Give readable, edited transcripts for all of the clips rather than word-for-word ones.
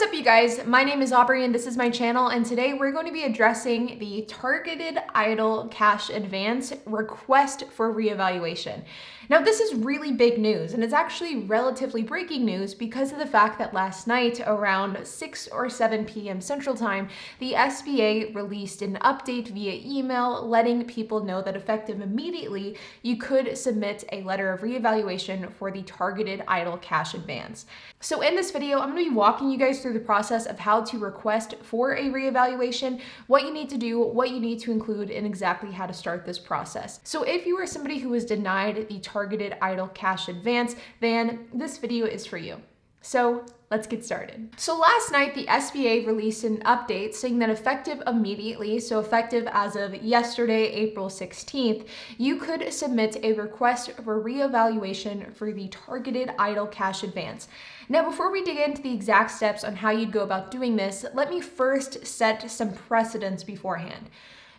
What's up, you guys? My name is Aubrey and this is my channel, and today we're going to be addressing the targeted idle cash advance request for reevaluation. Now, this is really big news, and it's actually relatively breaking news because of the fact that last night around 6 or 7 p.m. Central Time, the SBA released an update via email letting people know that effective immediately, you could submit a letter of reevaluation for the targeted idle cash advance. So in this video, I'm going to be walking you guys through the process of how to request for a reevaluation, what you need to do, what you need to include, and exactly how to start this process. So if you are somebody who was denied the targeted idle cash advance, then this video is for you. So let's get started. So last night, the SBA released an update saying that effective immediately, so effective as of yesterday, April 16th, you could submit a request for reevaluation for the targeted idle cash advance. Now, before we dig into the exact steps on how you'd go about doing this, let me first set some precedents beforehand.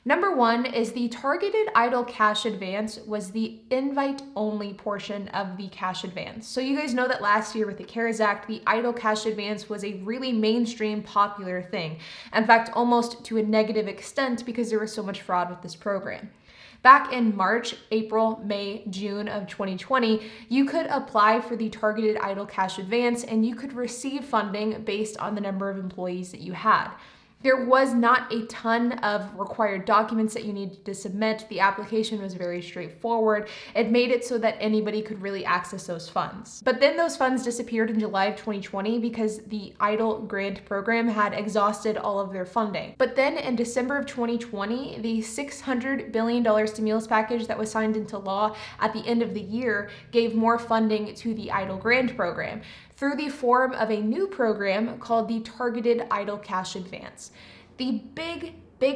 Number one is the targeted idle cash advance was the invite-only portion of the cash advance. So you guys know that last year with the CARES Act, the idle cash advance was a really mainstream popular thing. In fact, almost to a negative extent because there was so much fraud with this program. Back in March, April, May, June of 2020, you could apply for the targeted idle cash advance and you could receive funding based on the number of employees that you had. There was not a ton of required documents that you needed to submit. The application was very straightforward. It made it so that anybody could really access those funds. But then those funds disappeared in July of 2020 because the EIDL grant program had exhausted all of their funding. But then in December of 2020, the $600 billion stimulus package that was signed into law at the end of the year gave more funding to the EIDL grant program through the form of a new program called the Targeted Idle Cash Advance. The big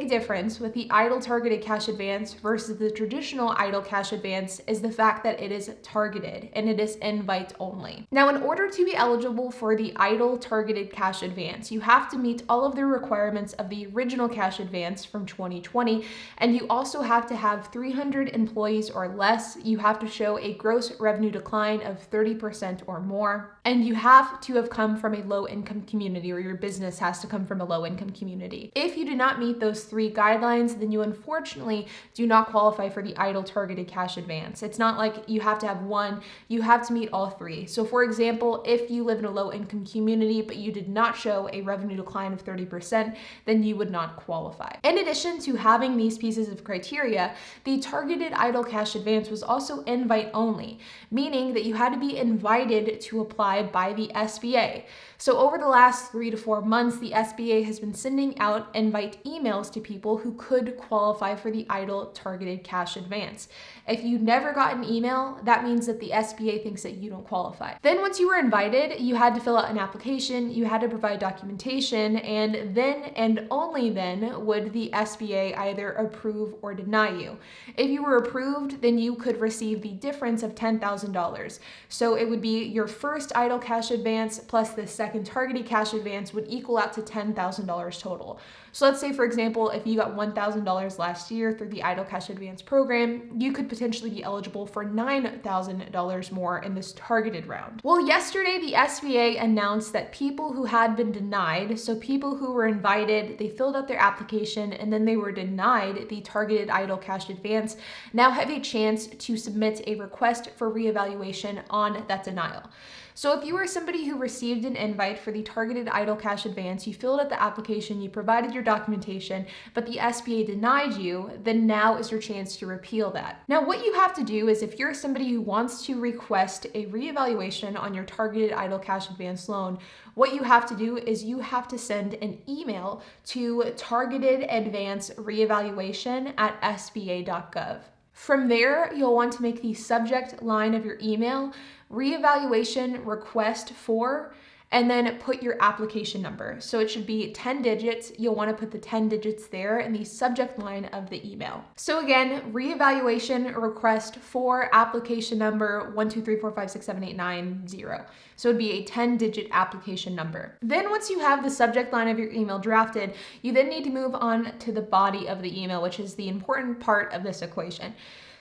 difference with the idle targeted cash advance versus the traditional idle cash advance is the fact that it is targeted and it is invite only. Now, in order to be eligible for the idle targeted cash advance, you have to meet all of the requirements of the original cash advance from 2020, and you also have to have 300 employees or less. You have to show a gross revenue decline of 30% or more, and you have to have come from a low-income community, or your business has to come from a low-income community. If you do not meet those 3 guidelines, then you unfortunately do not qualify for the idle targeted cash advance. It's not like you have to have one, you have to meet all 3. So for example, if you live in a low income community, but you did not show a revenue decline of 30%, then you would not qualify. In addition to having these pieces of criteria, the targeted idle cash advance was also invite only, meaning that you had to be invited to apply by the SBA. So over the last 3 to 4 months, the SBA has been sending out invite emails to people who could qualify for the idle targeted cash advance. If you never got an email, that means that the SBA thinks that you don't qualify. Then once you were invited, you had to fill out an application, you had to provide documentation, and then and only then would the SBA either approve or deny you. If you were approved, then you could receive the difference of $10,000. So it would be your first idle cash advance plus the second targeted cash advance would equal out to $10,000 total. So let's say, for example, if you got $1,000 last year through the idle cash advance program, you could potentially be eligible for $9,000 more in this targeted round. Well, yesterday, the SBA announced that people who had been denied, so people who were invited, they filled out their application, and then they were denied the targeted idle cash advance, now have a chance to submit a request for reevaluation on that denial. So if you are somebody who received an invite for the targeted idle cash advance, you filled out the application, you provided your documentation, but the SBA denied you, then now is your chance to repeal that. Now, what you have to do is if you're somebody who wants to request a reevaluation on your targeted idle cash advance loan, what you have to do is you have to send an email to targetedadvancereevaluation@sba.gov. From there, you'll want to make the subject line of your email reevaluation request for, and then put your application number. So it should be 10 digits. You'll want to put the 10 digits there in the subject line of the email. So again, reevaluation request for application number 12345678990. So it'd be a 10-digit application number. Then once you have the subject line of your email drafted, you then need to move on to the body of the email, which is the important part of this equation.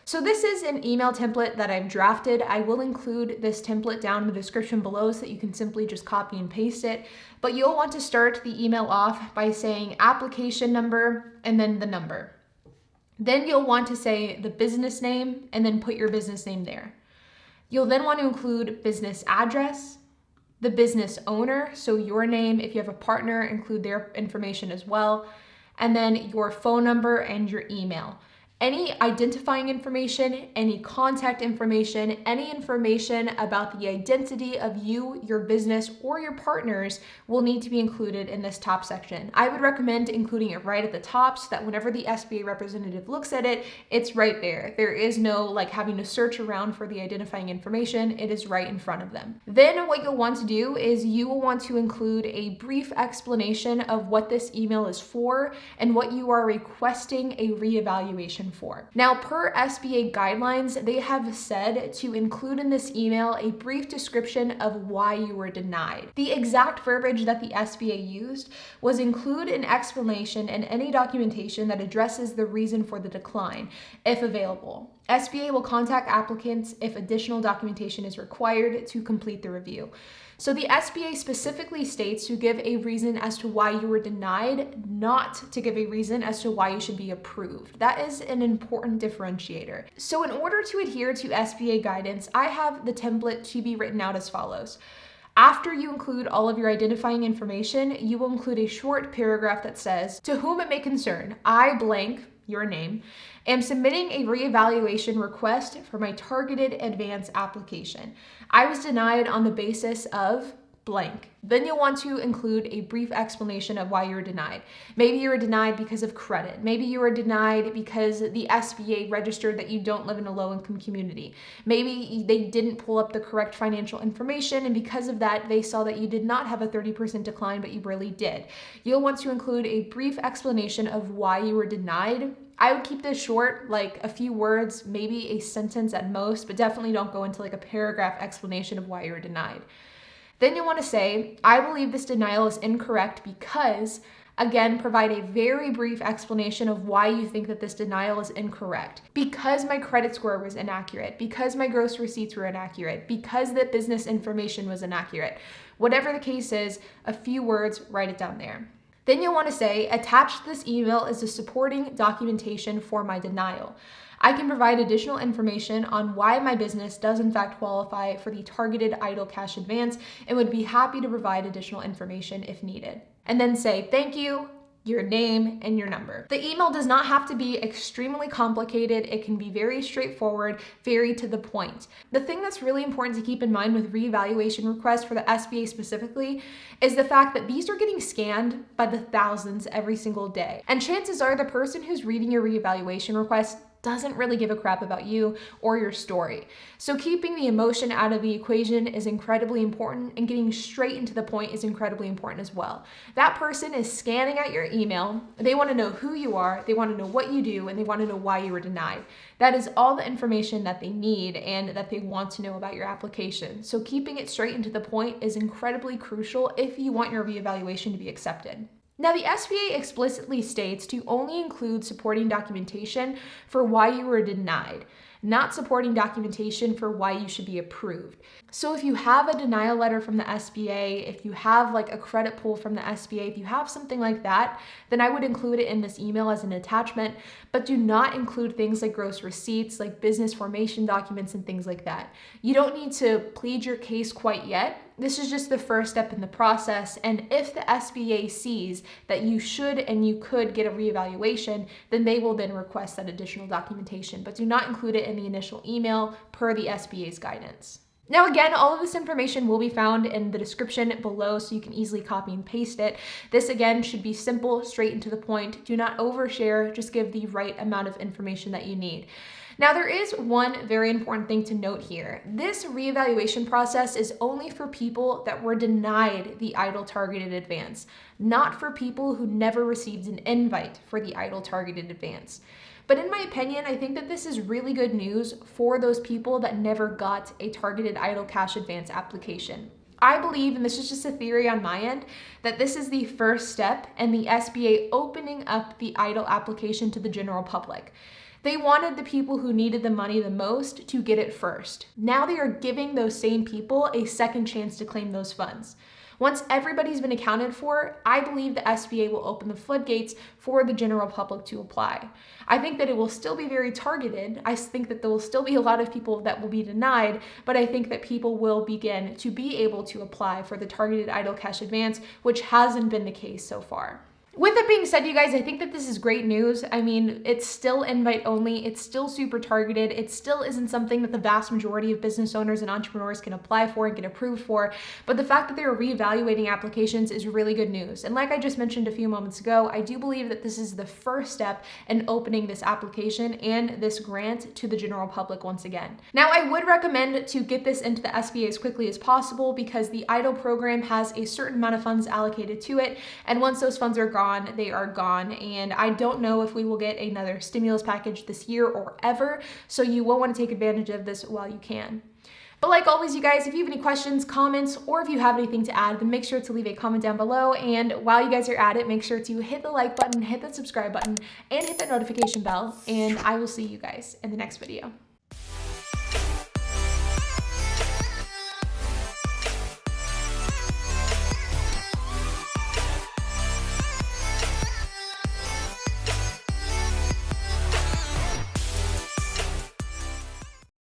So this is an email template that I've drafted. I will include this template down in the description below so that you can simply just copy and paste it. But you'll want to start the email off by saying application number and then the number. Then you'll want to say the business name and then put your business name there. You'll then want to include business address, the business owner, so your name. If you have a partner, include their information as well, and then your phone number and your email. Any identifying information, any contact information, any information about the identity of you, your business, or your partners will need to be included in this top section. I would recommend including it right at the top so that whenever the SBA representative looks at it, it's right there. There is no like having to search around for the identifying information. It is right in front of them. Then what you'll want to do is you will want to include a brief explanation of what this email is for and what you are requesting a reevaluation for. Now, per SBA guidelines, they have said to include in this email a brief description of why you were denied. The exact verbiage that the SBA used was include an explanation and any documentation that addresses the reason for the decline, if available. SBA will contact applicants if additional documentation is required to complete the review. So the SBA specifically states to give a reason as to why you were denied, not to give a reason as to why you should be approved. That is an important differentiator. So in order to adhere to SBA guidance, I have the template to be written out as follows. After you include all of your identifying information, you will include a short paragraph that says, "To whom it may concern, I blank," your name, am submitting a reevaluation request for my targeted advance application. I was denied on the basis of blank. Then you'll want to include a brief explanation of why you were denied. Maybe you were denied because of credit. Maybe you were denied because the SBA registered that you don't live in a low-income community. Maybe they didn't pull up the correct financial information, and because of that, they saw that you did not have a 30% decline, but you really did. You'll want to include a brief explanation of why you were denied. I would keep this short, like a few words, maybe a sentence at most, but definitely don't go into like a paragraph explanation of why you were denied. Then you'll want to say, I believe this denial is incorrect because, again, provide a very brief explanation of why you think that this denial is incorrect. Because my credit score was inaccurate, because my gross receipts were inaccurate, because the business information was inaccurate. Whatever the case is, a few words, write it down there. Then you'll want to say, attached to this email is the supporting documentation for my denial. I can provide additional information on why my business does in fact qualify for the targeted EIDL cash advance and would be happy to provide additional information if needed. And then say thank you, your name, and your number. The email does not have to be extremely complicated. It can be very straightforward, very to the point. The thing that's really important to keep in mind with reevaluation requests for the SBA specifically is the fact that these are getting scanned by the thousands every single day. And chances are the person who's reading your reevaluation request doesn't really give a crap about you or your story. So keeping the emotion out of the equation is incredibly important, and getting straight into the point is incredibly important as well. That person is scanning at your email. They want to know who you are, they want to know what you do, and they want to know why you were denied. That is all the information that they need and that they want to know about your application. So keeping it straight into the point is incredibly crucial if you want your reevaluation to be accepted. Now, the SBA explicitly states to only include supporting documentation for why you were denied, not supporting documentation for why you should be approved. So if you have a denial letter from the SBA, if you have like a credit pull from the SBA, if you have something like that, then I would include it in this email as an attachment, but do not include things like gross receipts, like business formation documents and things like that. You don't need to plead your case quite yet. This is just the first step in the process, and if the SBA sees that you should and you could get a reevaluation, then they will then request that additional documentation, but do not include it in the initial email per the SBA's guidance. Now again, all of this information will be found in the description below, so you can easily copy and paste it. This again should be simple, straight and to the point. Do not overshare, just give the right amount of information that you need. Now, there is one very important thing to note here. This reevaluation process is only for people that were denied the EIDL targeted advance, not for people who never received an invite for the EIDL targeted advance. But in my opinion, I think that this is really good news for those people that never got a targeted EIDL cash advance application. I believe, and this is just a theory on my end, that this is the first step in the SBA opening up the EIDL application to the general public. They wanted the people who needed the money the most to get it first. Now they are giving those same people a second chance to claim those funds. Once everybody's been accounted for, I believe the SBA will open the floodgates for the general public to apply. I think that it will still be very targeted. I think that there will still be a lot of people that will be denied, but I think that people will begin to be able to apply for the targeted EIDL cash advance, which hasn't been the case so far. With that being said, you guys, I think that this is great news. I mean, it's still invite only. It's still super targeted. It still isn't something that the vast majority of business owners and entrepreneurs can apply for and get approved for. But the fact that they are reevaluating applications is really good news. And like I just mentioned a few moments ago, I do believe that this is the first step in opening this application and this grant to the general public once again. Now, I would recommend to get this into the SBA as quickly as possible because the EIDL program has a certain amount of funds allocated to it. And once those funds are gone, they are gone, and I don't know if we will get another stimulus package this year or ever, so you will want to take advantage of this while you can. But like always, you guys, if you have any questions, comments, or if you have anything to add, then make sure to leave a comment down below. And while you guys are at it, make sure to hit the like button, hit the subscribe button, and hit the notification bell, and I will see you guys in the next video.